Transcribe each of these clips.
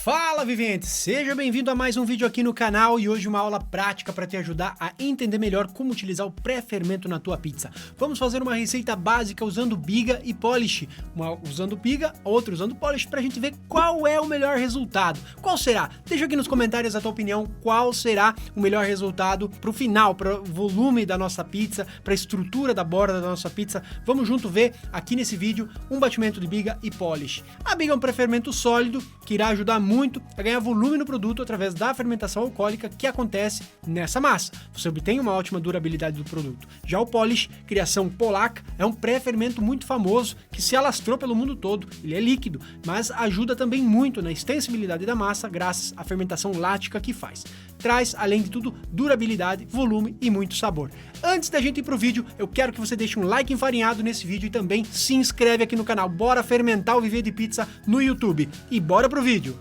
Fala, vivente! Seja bem-vindo a mais um vídeo aqui no canal e hoje uma aula prática para te ajudar a entender melhor como utilizar o pré-fermento na tua pizza. Vamos fazer uma receita básica usando biga e polish, uma usando biga, outra usando polish, para a gente ver qual é o melhor resultado. Qual será? Deixa aqui nos comentários a tua opinião, qual será o melhor resultado para o final, para o volume da nossa pizza, para a estrutura da borda da nossa pizza. Vamos junto ver aqui nesse vídeo um batimento de biga e polish. A biga é um pré-fermento sólido que irá ajudar muito a ganhar volume no produto através da fermentação alcoólica que acontece nessa massa. Você obtém uma ótima durabilidade do produto. Já o polish, criação polaca, é um pré-fermento muito famoso que se alastrou pelo mundo todo. Ele é líquido, mas ajuda também muito na extensibilidade da massa graças à fermentação lática que faz. Traz, além de tudo, durabilidade, volume e muito sabor. Antes da gente ir pro vídeo, eu quero que você deixe um like enfarinhado nesse vídeo e também se inscreve aqui no canal. Bora fermentar o Viver de Pizza no YouTube. E bora pro vídeo!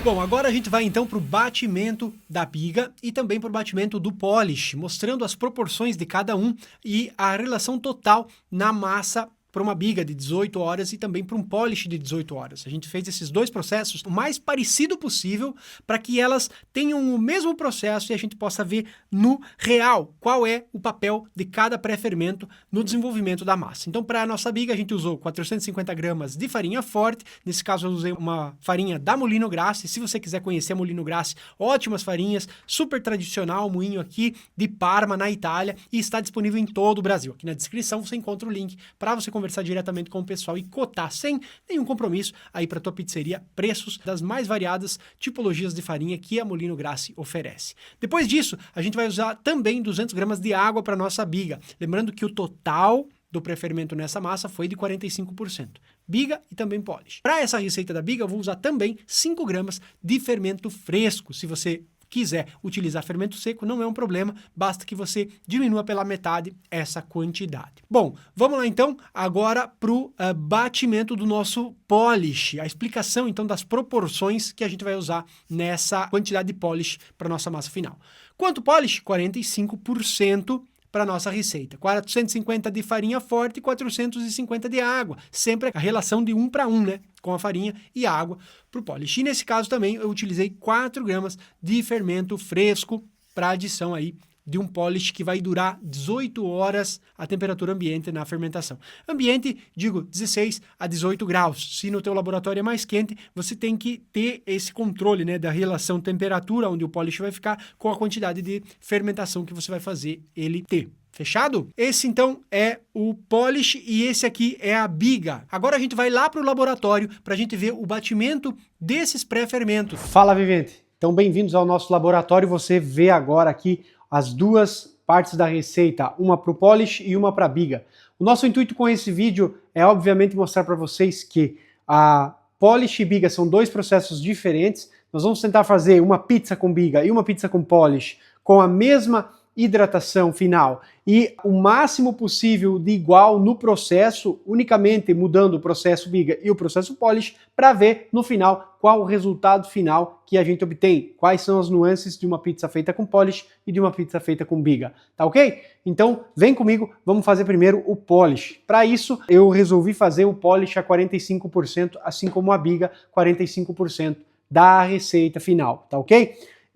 Bom, agora a gente vai então para o batimento da biga e também para o batimento do polish, mostrando as proporções de cada um e a relação total na massa para uma biga de 18 horas e também para um polish de 18 horas. A gente fez esses dois processos o mais parecido possível para que elas tenham o mesmo processo e a gente possa ver no real qual é o papel de cada pré-fermento no desenvolvimento da massa. Então, para a nossa biga, a gente usou 450 gramas de farinha forte. Nesse caso, eu usei uma farinha da Molino Grassi. Se você quiser conhecer a Molino Grassi, ótimas farinhas, super tradicional, moinho aqui de Parma, na Itália, e está disponível em todo o Brasil. Aqui na descrição você encontra o link para você conversar diretamente com o pessoal e cotar sem nenhum compromisso aí para tua pizzeria preços das mais variadas tipologias de farinha que a Molino Grassi oferece. Depois disso, a gente vai usar também 200 gramas de água para nossa biga. Lembrando que o total do pré-fermento nessa massa foi de 45%. Biga e também polish. Para essa receita da biga, eu vou usar também 5 gramas de fermento fresco. Se você quiser utilizar fermento seco, não é um problema, basta que você diminua pela metade essa quantidade. Bom, vamos lá então agora para o batimento do nosso polish, a explicação então das proporções que a gente vai usar nessa quantidade de polish para nossa massa final. Quanto polish? 45% para nossa receita. 450 de farinha forte e 450 de água. Sempre a relação de 1 para 1, né? Com a farinha e a água para o polish. E nesse caso também eu utilizei 4 gramas de fermento fresco para adição aí de um polish que vai durar 18 horas a temperatura ambiente na fermentação. Ambiente, digo, 16 a 18 graus. Se no teu laboratório é mais quente, você tem que ter esse controle, né, da relação temperatura onde o polish vai ficar com a quantidade de fermentação que você vai fazer ele ter. Fechado? Esse então é o polish e esse aqui é a biga. Agora a gente vai lá para o laboratório para a gente ver o batimento desses pré-fermentos. Fala, vivente! Então bem-vindos ao nosso laboratório. Você vê agora aqui as duas partes da receita, uma para o polish e uma para a biga. O nosso intuito com esse vídeo é obviamente mostrar para vocês que a polish e biga são dois processos diferentes. Nós vamos tentar fazer uma pizza com biga e uma pizza com polish com a mesma hidratação final e o máximo possível de igual no processo, unicamente mudando o processo biga e o processo polish para ver no final qual o resultado final que a gente obtém, quais são as nuances de uma pizza feita com polish e de uma pizza feita com biga, tá ok? Então vem comigo, vamos fazer primeiro o polish. Para isso eu resolvi fazer o polish a 45%, assim como a biga 45% da receita final, tá ok?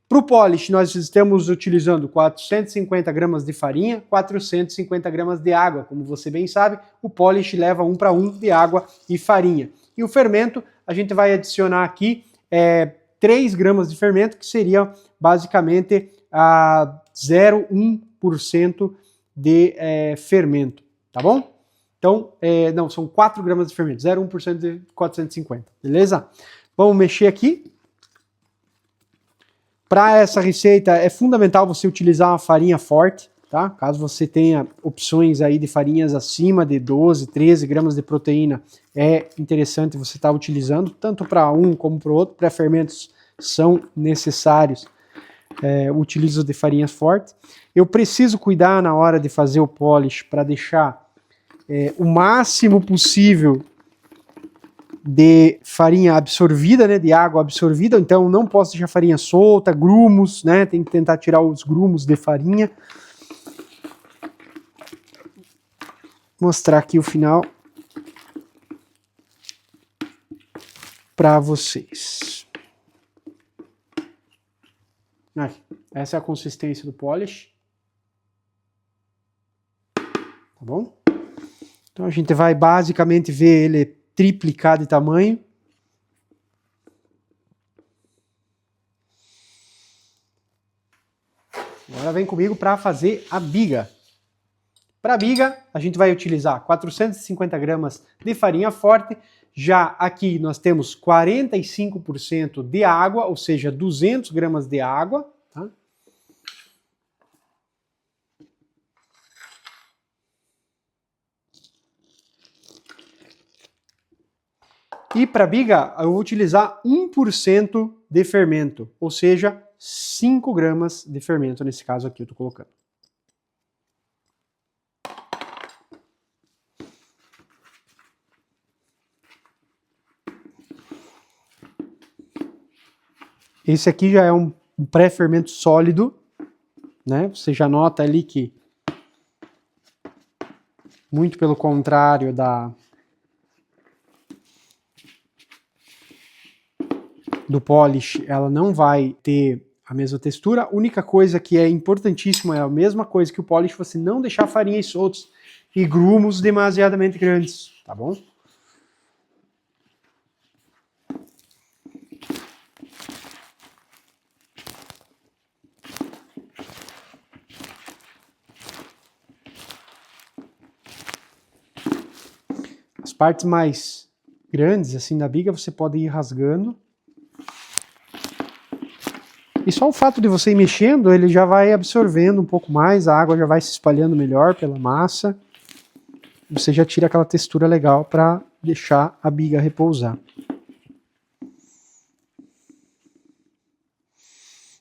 Para o polish, nós estamos utilizando 450 gramas de farinha, 450 gramas de água. Como você bem sabe, o polish leva 1 para 1 de água e farinha. E o fermento, a gente vai adicionar aqui 3 gramas de fermento, que seria basicamente 0,1% de fermento, tá bom? Então, não, são 4 gramas de fermento, 0,1% de 450, beleza? Vamos mexer aqui. Para essa receita é fundamental você utilizar uma farinha forte, tá? Caso você tenha opções aí de farinhas acima de 12, 13 gramas de proteína, é interessante você estar utilizando, tanto para um como para o outro. Pré-fermentos são necessários o utilizo de farinhas fortes. Eu preciso cuidar na hora de fazer o polish para deixar o máximo possível de farinha absorvida, né, de água absorvida, então não posso deixar farinha solta, grumos, né, tem que tentar tirar os grumos de farinha. mostrar aqui o final para vocês. Aqui. Essa é a consistência do polish. Tá bom? Então a gente vai basicamente ver ele triplicar de tamanho. Agora vem comigo para fazer a biga. Para a biga, a gente vai utilizar 450 gramas de farinha forte. Já aqui nós temos 45% de água, ou seja, 200 gramas de água. Tá? E para a biga, eu vou utilizar 1% de fermento, ou seja, 5 gramas de fermento, nesse caso aqui eu estou colocando. Esse aqui já é um pré-fermento sólido, né? Você já nota ali que, muito pelo contrário do polish, ela não vai ter a mesma textura. A única coisa que é importantíssima é a mesma coisa que o polish, você não deixar farinhas soltas e grumos demasiadamente grandes, tá bom? As partes mais grandes assim da biga você pode ir rasgando. E só o fato de você ir mexendo, ele já vai absorvendo um pouco mais, a água já vai se espalhando melhor pela massa. Você já tira aquela textura legal para deixar a biga repousar.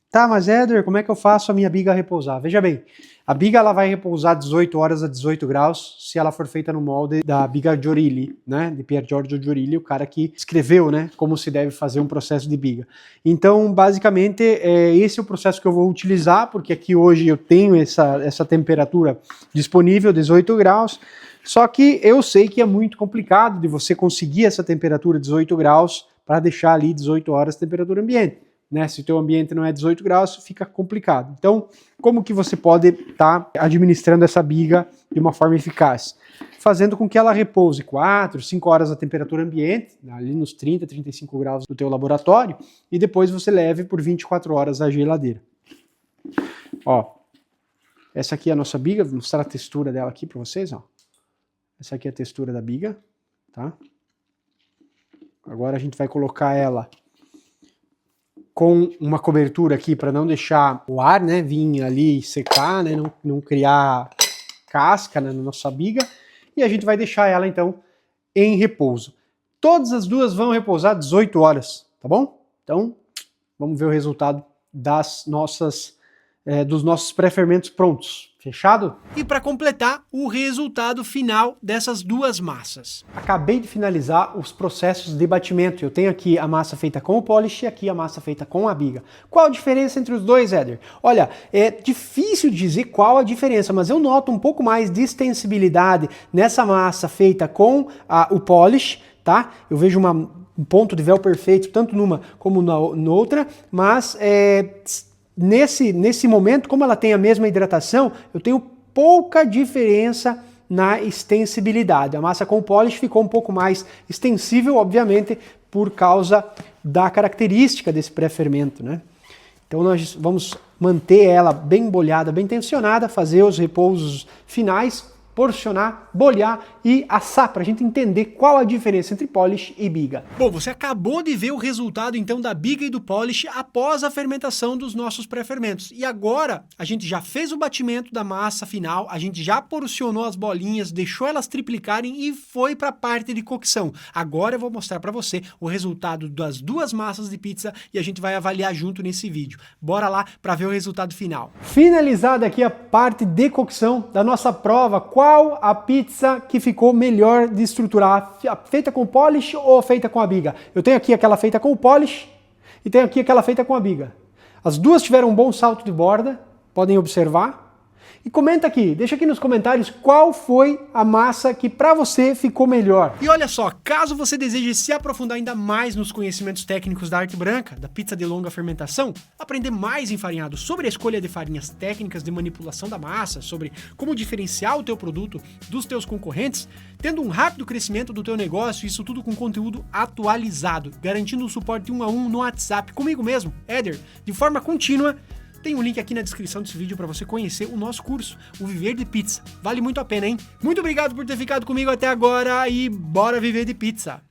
Tá, mas Éder, como é que eu faço a minha biga repousar? Veja bem, a biga ela vai repousar 18 horas a 18 graus se ela for feita no molde da biga Giorilli, né? De Pier Giorgio Giorilli, o cara que escreveu, né? Como se deve fazer um processo de biga. Então, basicamente, esse é o processo que eu vou utilizar, porque aqui hoje eu tenho essa temperatura disponível, 18 graus, só que eu sei que é muito complicado de você conseguir essa temperatura 18 graus para deixar ali 18 horas temperatura ambiente. Né? Se o teu ambiente não é 18 graus, fica complicado. Então, como que você pode estar administrando essa biga de uma forma eficaz? Fazendo com que ela repouse 4, 5 horas a temperatura ambiente, ali nos 30, 35 graus do teu laboratório, e depois você leve por 24 horas à geladeira. Ó, essa aqui é a nossa biga, vou mostrar a textura dela aqui para vocês, ó. Essa aqui é a textura da biga, tá? Agora a gente vai colocar ela com uma cobertura aqui para não deixar o ar, né, vir ali secar, né, não criar casca, né, na nossa biga, e a gente vai deixar ela então em repouso. Todas as duas vão repousar 18 horas, tá bom? Então, vamos ver o resultado dos nossos pré-fermentos prontos. Fechado? E para completar, o resultado final dessas duas massas. Acabei de finalizar os processos de batimento. Eu tenho aqui a massa feita com o polish e aqui a massa feita com a biga. Qual a diferença entre os dois, Éder? Olha, é difícil dizer qual a diferença, mas eu noto um pouco mais de extensibilidade nessa massa feita com o polish, tá? Eu vejo um ponto de véu perfeito, tanto numa como na outra, mas nesse momento, como ela tem a mesma hidratação, eu tenho pouca diferença na extensibilidade. A massa com polish ficou um pouco mais extensível, obviamente, por causa da característica desse pré-fermento, né? Então nós vamos manter ela bem bolhada, bem tensionada, fazer os repousos finais, porcionar, bolhar e assar para a gente entender qual a diferença entre polish e biga. Bom, você acabou de ver o resultado então da biga e do polish após a fermentação dos nossos pré-fermentos. E agora a gente já fez o batimento da massa final, a gente já porcionou as bolinhas, deixou elas triplicarem e foi para a parte de cocção. Agora eu vou mostrar para você o resultado das duas massas de pizza e a gente vai avaliar junto nesse vídeo. Bora lá para ver o resultado final. Finalizada aqui a parte de cocção da nossa prova, qual a pizza que ficou melhor de estruturar, feita com polish ou feita com a biga? Eu tenho aqui aquela feita com o polish e tenho aqui aquela feita com a biga. As duas tiveram um bom salto de borda, podem observar, E comenta aqui, deixa aqui nos comentários qual foi a massa que para você ficou melhor. E olha só, caso você deseje se aprofundar ainda mais nos conhecimentos técnicos da arte branca, da pizza de longa fermentação, aprender mais enfarinhado sobre a escolha de farinhas, técnicas de manipulação da massa, sobre como diferenciar o teu produto dos teus concorrentes, tendo um rápido crescimento do teu negócio, isso tudo com conteúdo atualizado, garantindo o suporte 1 a 1 no WhatsApp, comigo mesmo, Éder, de forma contínua. Tem um link aqui na descrição desse vídeo para você conhecer o nosso curso, o Viver de Pizza. Vale muito a pena, hein? Muito obrigado por ter ficado comigo até agora e bora viver de pizza!